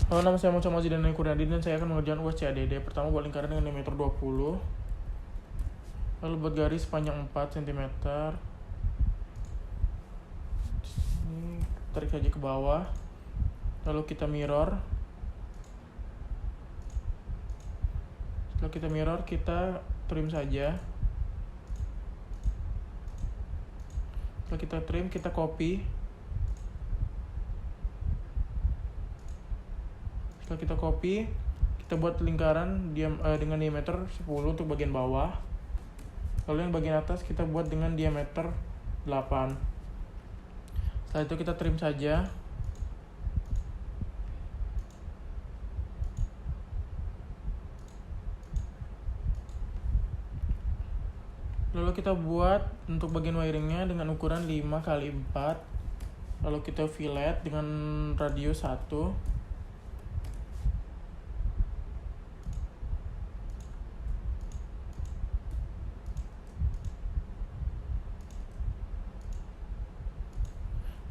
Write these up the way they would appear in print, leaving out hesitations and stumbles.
Halo, nama saya Muhammad Zidan Kurniadi dan saya akan mengerjakan UAS CADD. Pertama, buat lingkaran dengan diameter 20. Lalu buat garis panjang 4 cm. Ini tarik saja ke bawah. Lalu kita mirror. Setelah kita mirror, kita trim saja. Setelah kita trim, kita copy. Setelah kita copy, kita buat lingkaran dengan diameter 10 untuk bagian bawah. Lalu yang bagian atas kita buat dengan diameter 8. Setelah itu kita trim saja. Lalu kita buat untuk bagian wiringnya dengan ukuran 5x4. Lalu kita fillet dengan radius 1.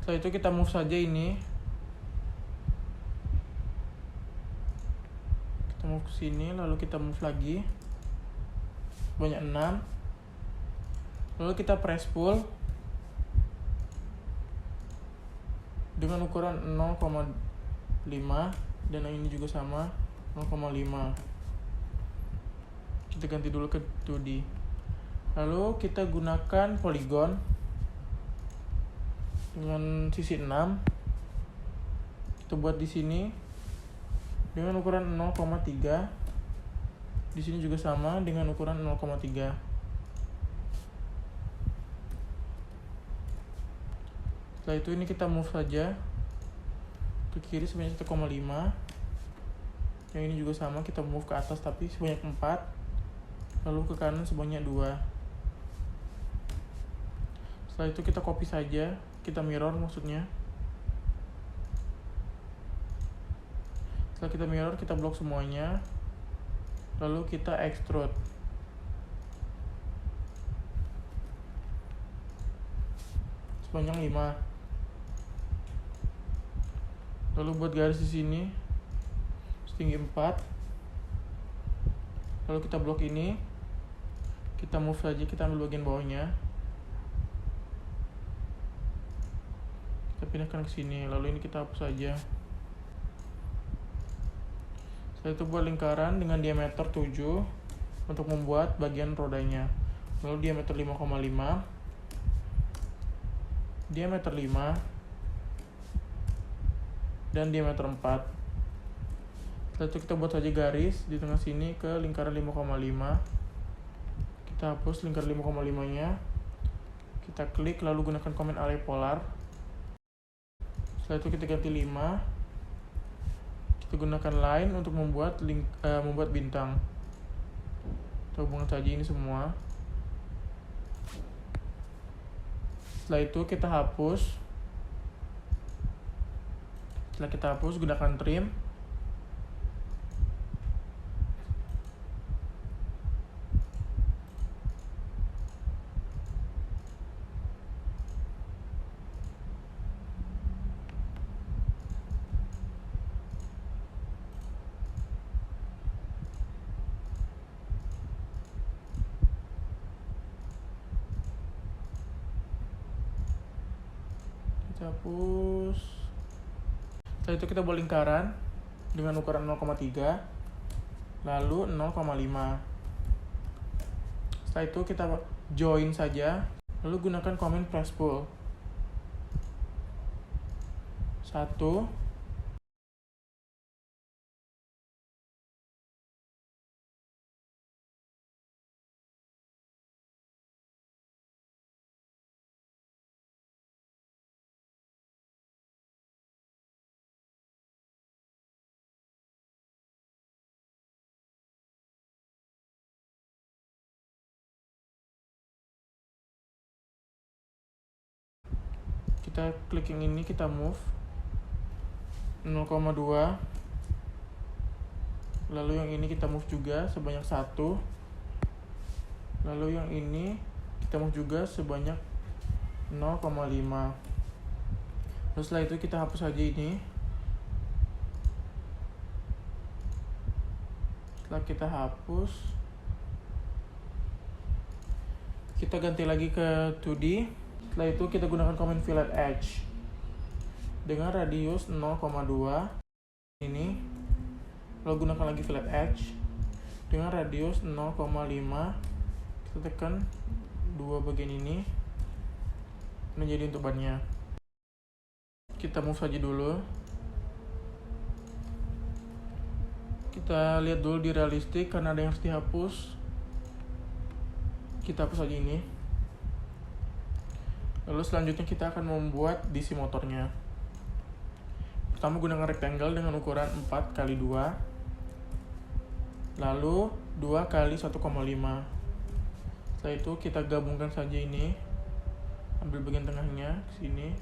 Setelah itu kita move saja ini. Kita move ke sini, lalu kita move lagi. Banyak 6. Lalu kita press pull dengan ukuran 0,5 dan yang ini juga sama 0,5. Kita ganti dulu ke 2D. Lalu kita gunakan poligon dengan sisi 6. Kita buat di sini dengan ukuran 0,3. Di sini juga sama dengan ukuran 0,3. Setelah itu ini kita move saja ke kiri sebanyak 1,5. Yang ini juga sama, kita move ke atas tapi sebanyak 4. Lalu ke kanan sebanyak 2. Setelah itu kita copy saja, kita mirror maksudnya. Setelah kita mirror, kita blok semuanya. Lalu kita extrude. Sepanjang 5. Lalu buat garis di sini setinggi 4. Lalu kita blok ini. Kita move saja, kita ambil bagian bawahnya. Kita pindahkan ke sini, lalu ini kita hapus saja. Setelah itu buat lingkaran dengan diameter 7 untuk membuat bagian rodanya. Lalu diameter 5,5, diameter 5, dan diameter 4. Setelah itu kita buat saja garis di tengah sini ke lingkaran 5,5. Kita hapus lingkaran 5,5-nya. Kita klik lalu gunakan komen array polar. Setelah itu kita ganti 5. Kita gunakan line untuk membuat bintang. Kita hubungkan saja ini semua. Setelah itu kita hapus. Setelah kita hapus, gunakan trim. Hapus. Setelah itu kita buat lingkaran dengan ukuran 0,3 lalu 0,5. Setelah itu kita join saja, lalu gunakan comment press pull 1. Kita klik yang ini, kita move 0,2. Lalu yang ini kita move juga sebanyak 1. Lalu yang ini kita move juga sebanyak 0,5. Terus setelah itu kita hapus saja ini. Setelah kita hapus, kita ganti lagi ke 2D. Setelah itu kita gunakan command fillet edge dengan radius 0,2 ini. Lalu gunakan lagi fillet edge dengan radius 0,5. Kita tekan dua bagian ini menjadi untuk bannya. Kita move saja dulu. Kita lihat dulu di realistik karena ada yang harus dihapus. Kita hapus saja ini. Lalu selanjutnya kita akan membuat DC motornya. Pertama gunakan rectangle dengan ukuran 4x2, lalu 2x1,5. Setelah itu kita gabungkan saja ini, ambil bagian tengahnya ke sini,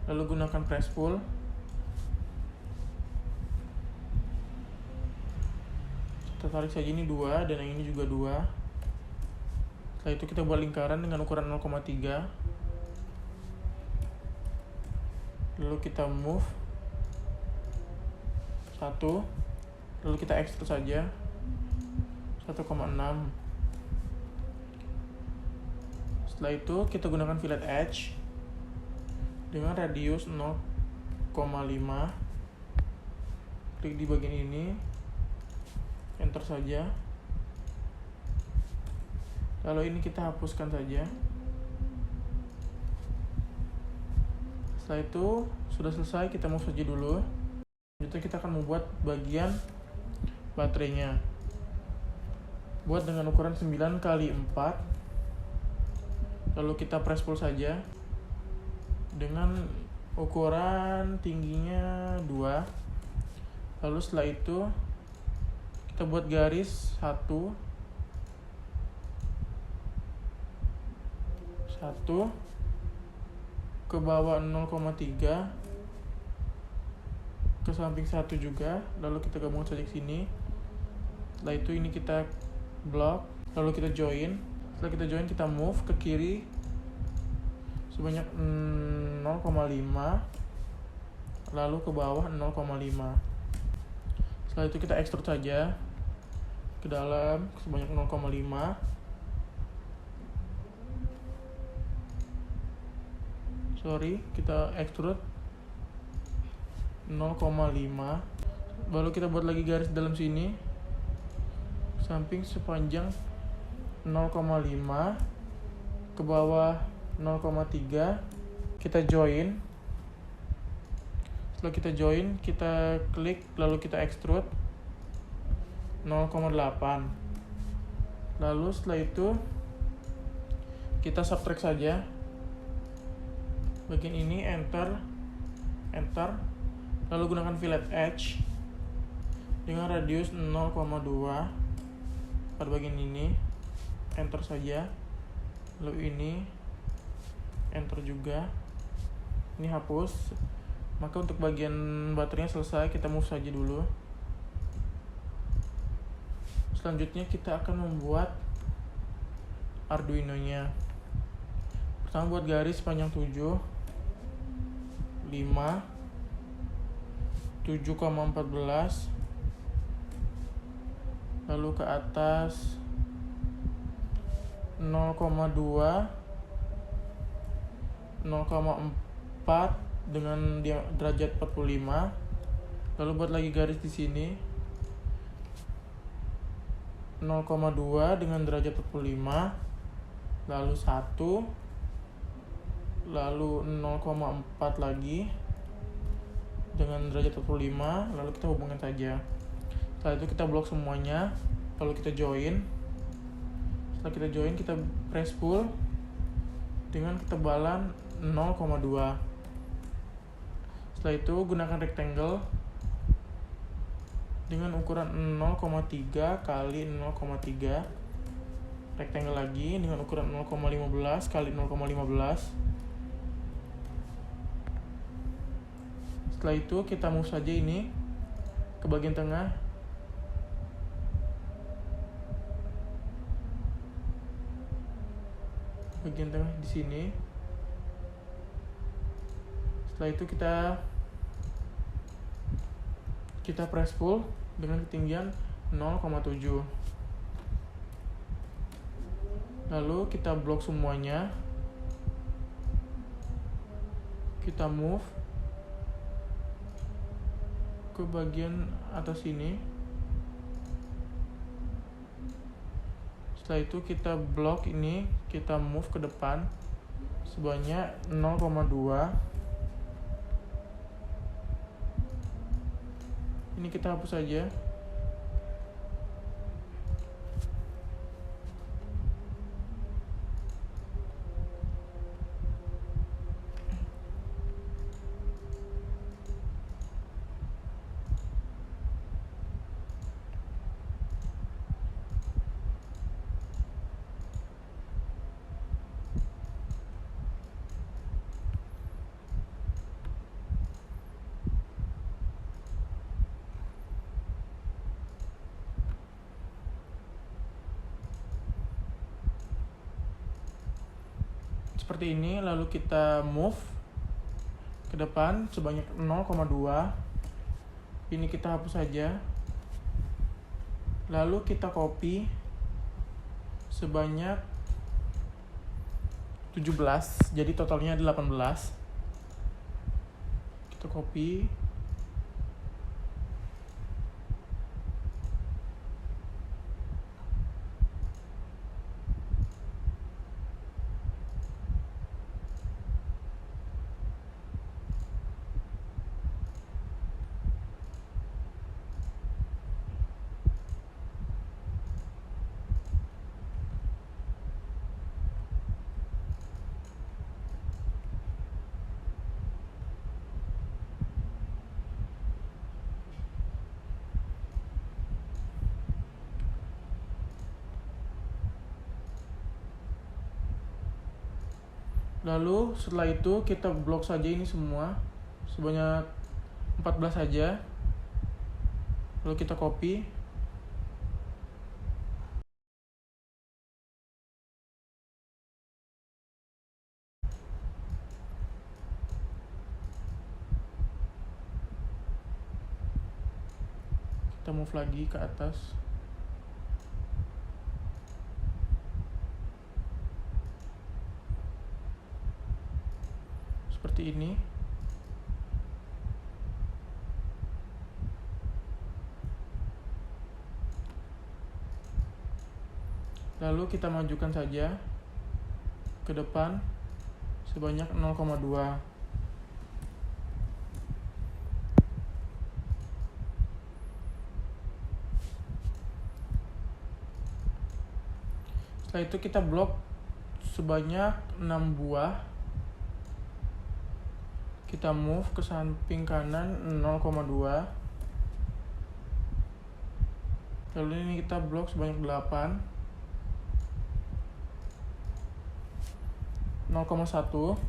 lalu gunakan press pull. Kita tarik saja ini 2 dan yang ini juga 2. Setelah itu kita buat lingkaran dengan ukuran 0,3. Lalu kita move 1, lalu kita extrude saja 1,6. Setelah itu kita gunakan fillet edge dengan radius 0,5. Klik di bagian ini, enter saja. Lalu ini kita hapuskan saja. Setelah itu sudah selesai, kita move saja dulu. Selanjutnya kita akan membuat bagian baterainya. Buat dengan ukuran 9x4. Lalu kita press pull saja dengan ukuran tingginya 2. Lalu setelah itu kita buat garis 1 ke bawah 0,3, ke samping 1 juga, lalu kita gabungkan saja ke sini. Setelah itu ini kita block, lalu kita join. Setelah kita join, kita move ke kiri sebanyak 0,5, lalu ke bawah 0,5. Setelah itu kita extrude saja ke dalam sebanyak 0,5. Kita extrude 0,5. Lalu kita buat lagi garis dalam sini, samping sepanjang 0,5 ke bawah 0,3. Kita join. Setelah kita join, kita klik lalu kita extrude 0,8. Lalu setelah itu kita subtract saja bagian ini, enter, lalu gunakan fillet edge dengan radius 0,2 pada bagian ini, enter saja. Lalu ini enter juga, ini hapus. Maka untuk bagian baterainya selesai, kita move saja dulu. Selanjutnya kita akan membuat Arduino nya. Pertama buat garis panjang 7, 5, 7,14, lalu ke atas 0,2, 0,4 dengan derajat 45. Lalu buat lagi garis di sini 0,2 dengan derajat 45, lalu 1, lalu 0,4 lagi dengan derajat 45, lalu kita hubungkan saja. Setelah itu kita blok semuanya, lalu kita join. Setelah kita join, kita press pull dengan ketebalan 0,2. Setelah itu gunakan rectangle dengan ukuran 0,3 kali 0,3. Rectangle lagi dengan ukuran 0,15 kali 0,15. Setelah itu kita move saja ini ke bagian tengah. Bagian tengah di sini. Setelah itu kita press pull dengan ketinggian 0,7. Lalu kita blok semuanya, kita move ke bagian atas sini. Setelah itu kita blok ini, kita move ke depan sebanyak 0,2. Ini kita hapus saja. Seperti ini, lalu kita move ke depan sebanyak 0,2. Ini kita hapus saja. Lalu kita copy sebanyak 17, jadi totalnya ada 18. Kita copy. Lalu setelah itu kita blok saja ini semua sebanyak 14 saja. Lalu kita copy. Kita move lagi ke atas. Seperti ini. Lalu kita majukan saja ke depan sebanyak 0,2. Setelah itu kita blok sebanyak 6 buah. Kita move ke samping kanan 0,2. Lalu ini kita blok sebanyak 8. 0,1.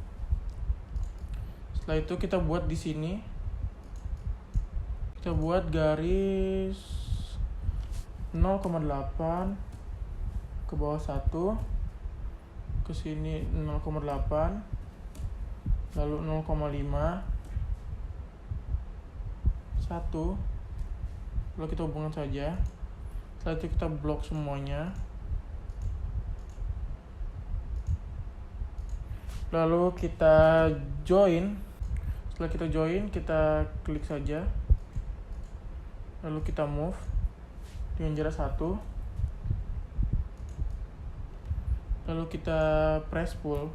Setelah itu kita buat di sini. Kita buat garis 0,8 ke bawah 1. Ke sini 0,8. Lalu 0,5, 1. Lalu kita hubungkan saja. Setelah itu kita blok semuanya. Lalu kita join. Setelah kita join, kita klik saja. Lalu kita move dengan jarak 1. Lalu kita press pull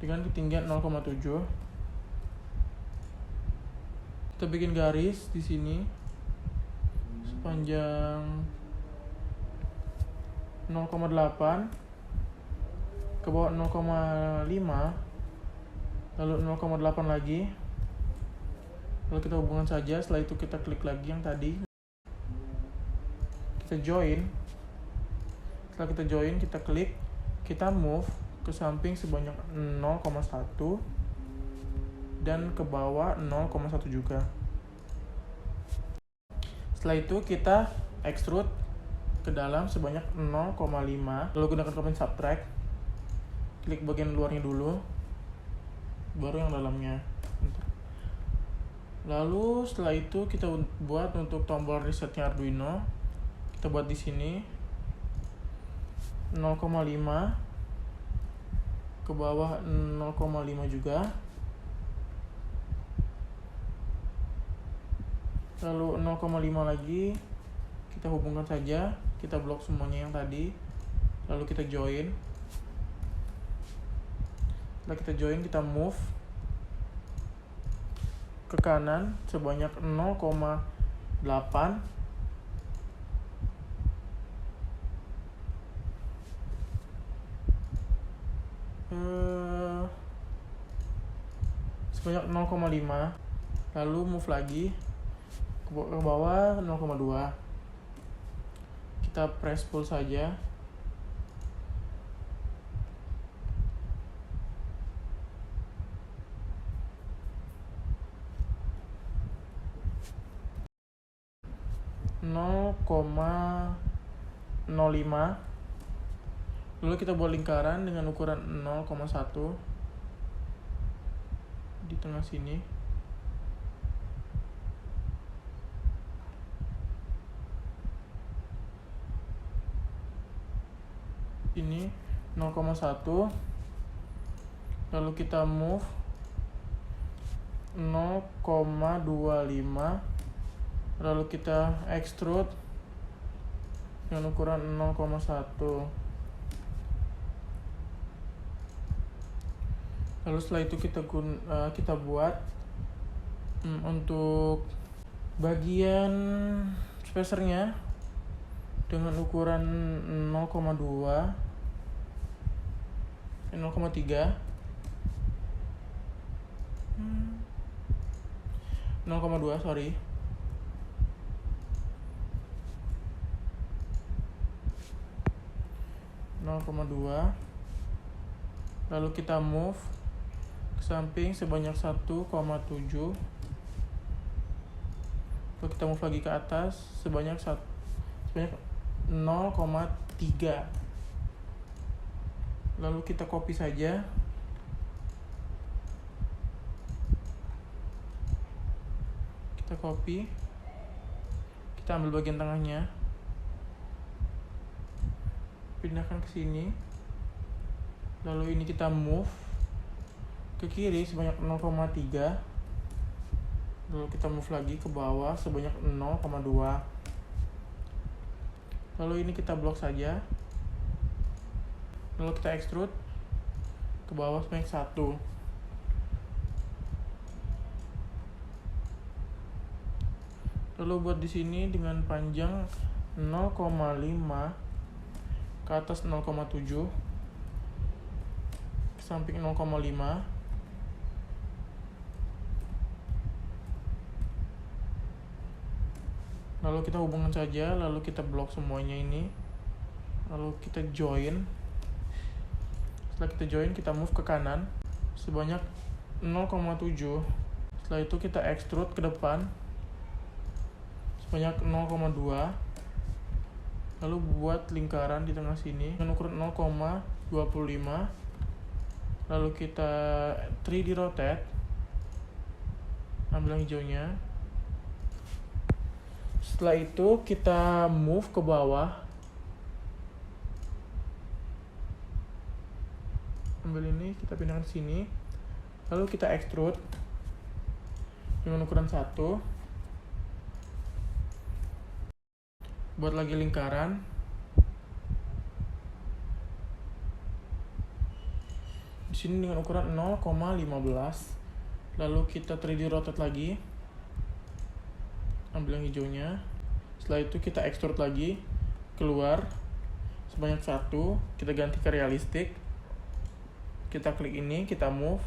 dengan ketinggian 0,7. Kita bikin garis di sini sepanjang 0,8 ke bawah 0,5, lalu 0,8 lagi. Lalu kita hubungkan saja. Setelah itu kita klik lagi yang tadi. Kita join. Setelah kita join, kita klik, kita move ke samping sebanyak 0,1 dan ke bawah 0,1 juga. Setelah itu kita extrude ke dalam sebanyak 0,5. Lalu gunakan command subtract. Klik bagian luarnya dulu, baru yang dalamnya. Lalu setelah itu kita buat untuk tombol resetnya Arduino. kita buat di sini 0,5 ke bawah 0,5 juga, lalu 0,5 lagi kita hubungkan saja, kita blok semuanya yang tadi, lalu kita join. Setelah kita join, kita move ke kanan sebanyak 0,8 sebanyak 0,5, lalu move lagi ke bawah 0,2. Kita press pull saja. (0,05). Lalu kita buat lingkaran dengan ukuran 0,1 di tengah sini. Ini 0,1. Lalu kita move 0,25. Lalu kita extrude dengan ukuran 0,1. Lalu setelah itu kita buat untuk bagian spacernya dengan ukuran 0,2 0,3 0,2 sorry. Lalu kita move ke samping sebanyak 1,7. Lalu kita move lagi ke atas sebanyak 0,3. Lalu kita copy saja. Kita copy. Kita ambil bagian tengahnya. Pindahkan ke sini. Lalu ini kita move ke kiri sebanyak 0,3. Lalu kita move lagi ke bawah sebanyak 0,2. Lalu ini kita blok saja. Lalu kita extrude ke bawah sebanyak 1. Lalu buat di sini dengan panjang 0,5 ke atas 0,7, ke samping 0,5. Lalu kita hubungkan saja, lalu kita blok semuanya ini, lalu kita join. Setelah kita join, kita move ke kanan sebanyak 0,7. Setelah itu kita extrude ke depan sebanyak 0,2. Lalu buat lingkaran di tengah sini dengan ukuran 0,25. Lalu kita 3D rotate, ambil yang hijaunya. Setelah itu kita move ke bawah, ambil ini, kita pindahkan ke sini. Lalu kita extrude dengan ukuran 1. Buat lagi lingkaran. Di sini dengan ukuran 0,15. Lalu kita 3D rotate lagi. Ambil yang hijaunya. Setelah itu kita extrude lagi keluar sebanyak 1. Kita ganti ke realistic. Kita klik ini, kita move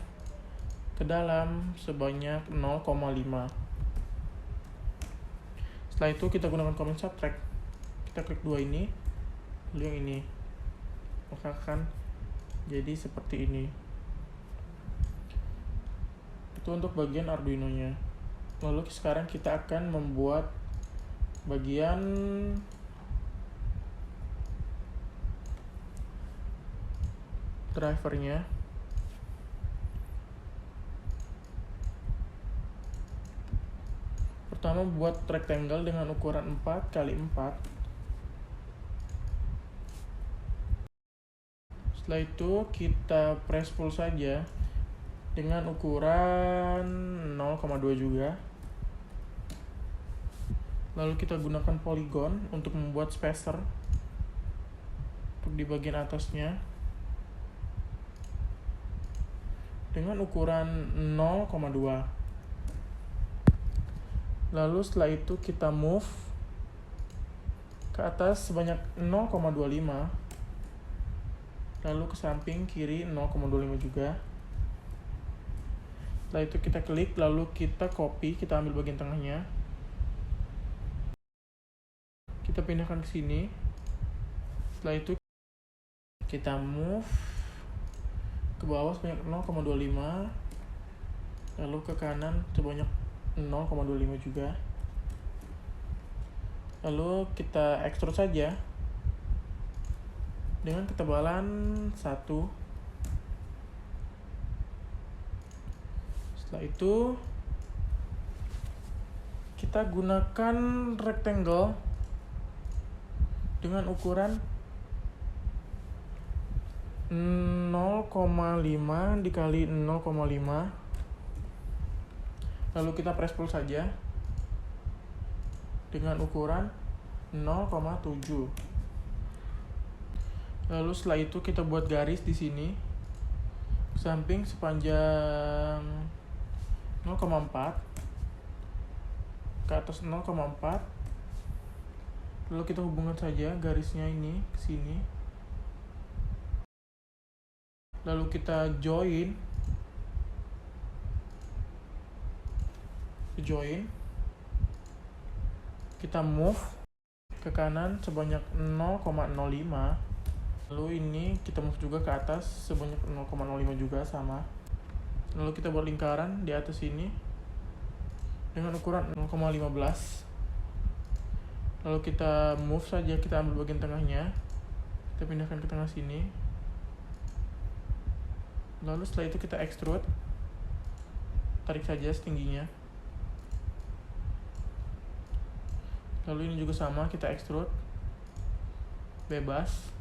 ke dalam sebanyak 0,5. Setelah itu kita gunakan command subtract. Kita klik dua ini, lalu yang ini, maka akan jadi seperti ini. Itu untuk bagian Arduino-nya. Lalu sekarang kita akan membuat bagian drivernya. Pertama buat rectangle dengan ukuran 4 x 4. Setelah itu kita press pull saja dengan ukuran 0,2 juga. Lalu kita gunakan polygon untuk membuat spacer untuk di bagian atasnya dengan ukuran 0,2. Lalu setelah itu kita move ke atas sebanyak 0,25, lalu ke samping kiri 0,25 juga. Setelah itu kita klik, lalu kita copy, kita ambil bagian tengahnya, kita pindahkan ke sini. Setelah itu kita move ke bawah sebanyak 0,25, lalu ke kanan sebanyak 0,25 juga. Lalu kita extrude saja dengan ketebalan 1. Setelah itu kita gunakan rectangle dengan ukuran 0,5 dikali 0,5. Lalu kita press pull saja dengan ukuran 0,7. Lalu setelah itu kita buat garis di sini samping sepanjang 0,4 ke atas 0,4. Lalu kita hubungkan saja garisnya ini ke sini. Lalu kita join. Kita move ke kanan sebanyak 0,05. Lalu ini kita move juga ke atas sebanyak 0,05 juga sama. Lalu kita buat lingkaran di atas ini dengan ukuran 0,15. Lalu kita move saja, kita ambil bagian tengahnya, kita pindahkan ke tengah sini. Lalu setelah itu kita extrude, tarik saja setingginya. Lalu ini juga sama, kita extrude bebas.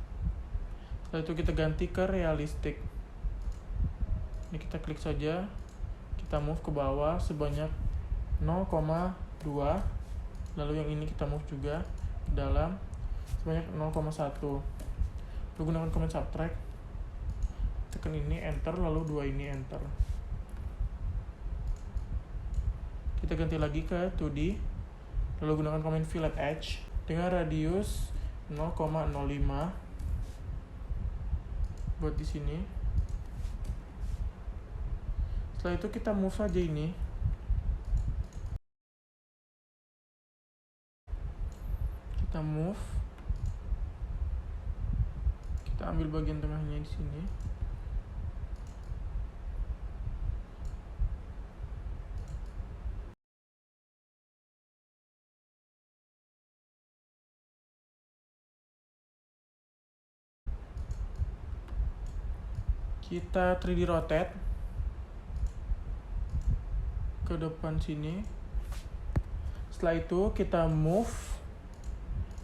Setelah itu kita ganti ke realistic. Ini kita klik saja, kita move ke bawah sebanyak 0,2. Lalu yang ini kita move juga ke dalam sebanyak 0,1. Lalu gunakan command subtract, tekan ini enter, lalu 2 ini enter. Kita ganti lagi ke 2D, lalu gunakan command fillet edge dengan radius 0,05 buat di sini. Setelah itu kita move saja ini. Kita move. Kita ambil bagian tengahnya di sini. Kita 3D rotate ke depan sini. Setelah itu kita move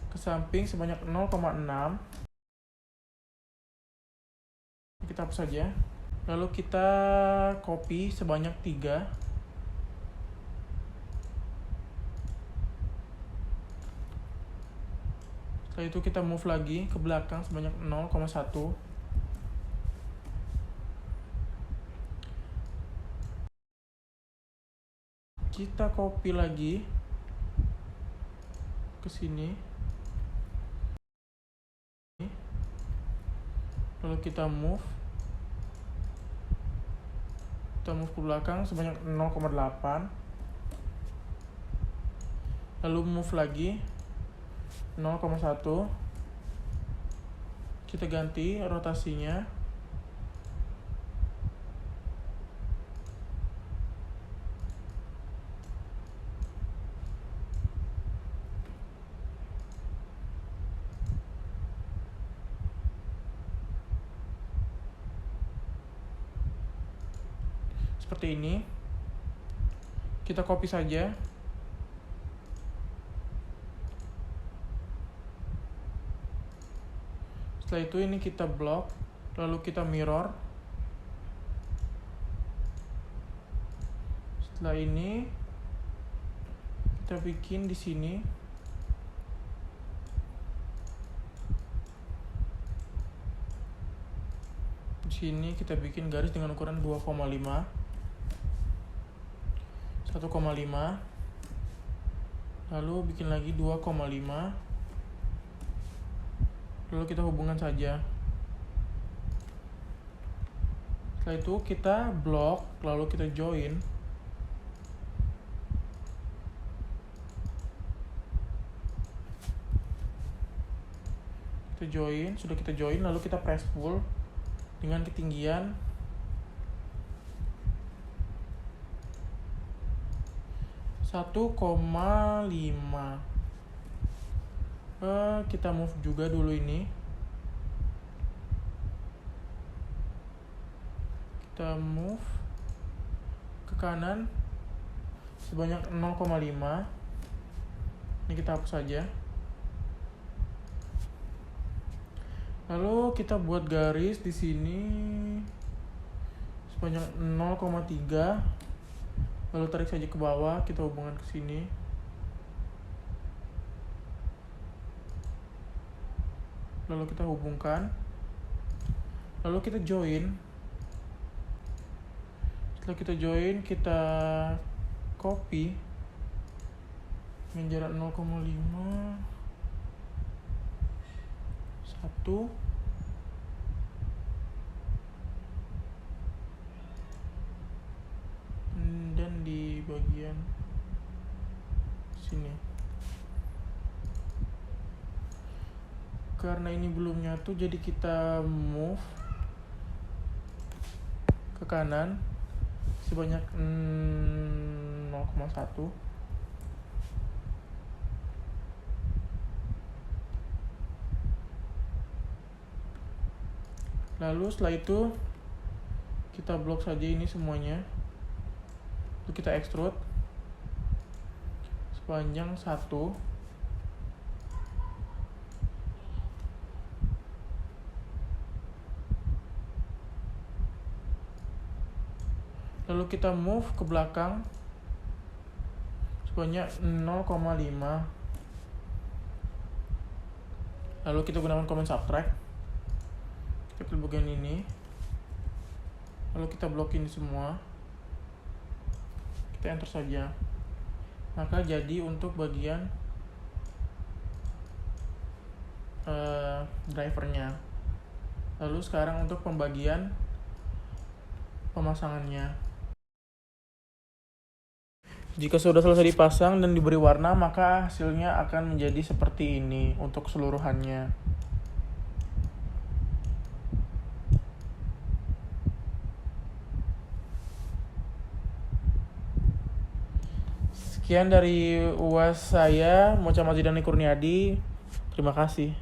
ke samping sebanyak 0,6. Kita hapus saja. Lalu kita copy sebanyak 3. Setelah itu kita move lagi ke belakang sebanyak 0,1. Kita copy lagi ke sini. Lalu kita move ke belakang sebanyak 0,8. Lalu move lagi 0,1. Kita ganti rotasinya. Seperti ini. Kita copy saja. Setelah itu ini kita blok lalu kita mirror. Setelah ini kita bikin di sini. Di sini kita bikin garis dengan ukuran 2,5. 1,5. Lalu bikin lagi 2,5. Lalu kita hubungkan saja. Setelah itu kita blok, lalu kita join. Sudah kita join, lalu kita press pull dengan ketinggian 1,5. Kita move juga dulu ini. Kita move ke kanan sebanyak 0,5. Ini kita hapus saja. Lalu kita buat garis di sini sebanyak 0,3. Lalu tarik saja ke bawah, kita hubungkan ke sini. Lalu kita hubungkan. Lalu kita join. Setelah kita join, kita copy dengan jarak 0,5. 1. Dan di bagian sini. Karena ini belum nyatu, jadi kita move ke kanan sebanyak 0,1. Lalu setelah itu kita blok saja ini semuanya. Lalu kita extrude sepanjang 1. Lalu kita move ke belakang sebanyak 0,5. Lalu kita gunakan command subtract. Kita pilih bagian ini. Lalu kita blok ini semua. Kita enter saja. Maka jadi untuk bagian drivernya. Lalu sekarang untuk pembagian pemasangannya. Jika sudah selesai dipasang dan diberi warna, maka hasilnya akan menjadi seperti ini untuk keseluruhannya. Sekian dari UAS saya, Mocha Mazidani Kurniadi. Terima kasih.